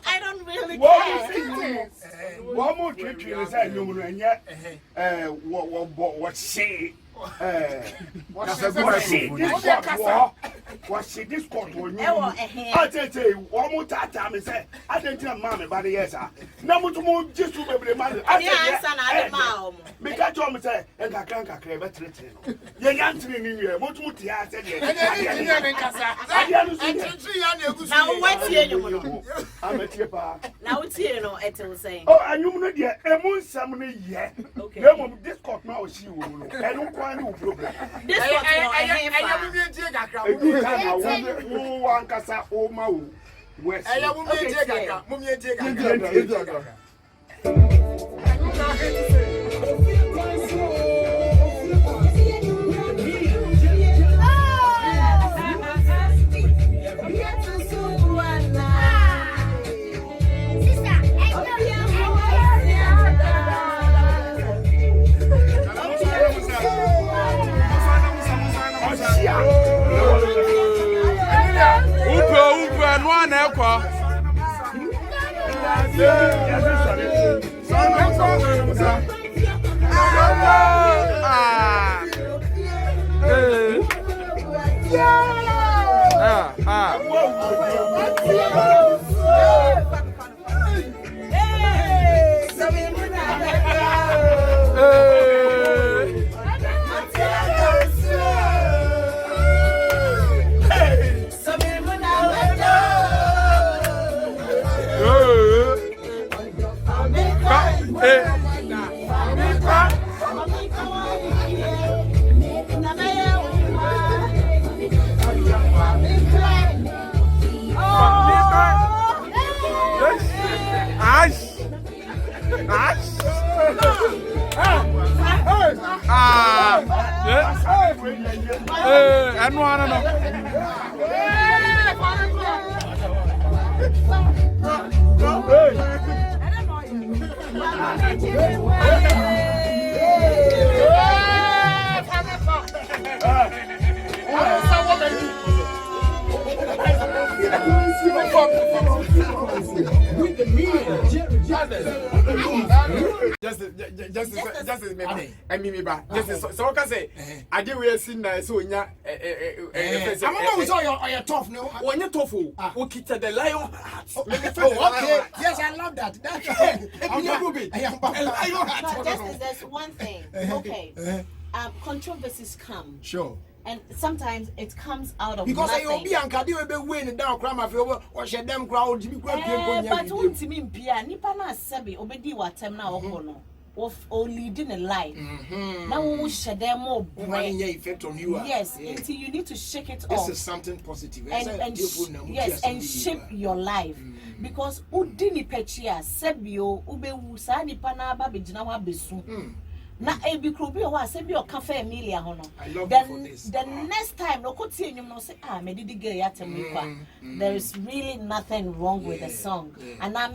I don't really care. One more trick you say you and yet what say what she this court will I tell you one more time and say I didn't tell mommy about the yes no more just to be man I because you say and I can't crave a treat you answering in here what would you say now what's here I'm a tipper now it's here no it will say oh and you know dear a moon summon yeah okay this court now she will I don't find no problem this one kasa o ma o west I know. Just me back. Just so can say I do we see na so nya I'm always on your tough no. When you tofu, who kicked the lion heart. Okay. Yes, I love that. That's Just there's one thing. Okay. Controversies come. Sure. And sometimes it comes out of because nothing. I will be and be win down crime of your or shed them crowd. But who to me, Pia, Nipa na Sebi, obedi watem na okono. Or leading a life. Now we shed them more brain effect on you. Yes, until you need to shake it off. This is something positive. And shape your life. Because udini pechia sebio ube usa nipa na aba bejina wa besu. Na ebi krobi o wa sebi o cafe Emilia hono. The next time no koti enyum no say me didi gere yatem nipa. There is really nothing wrong with the song. And I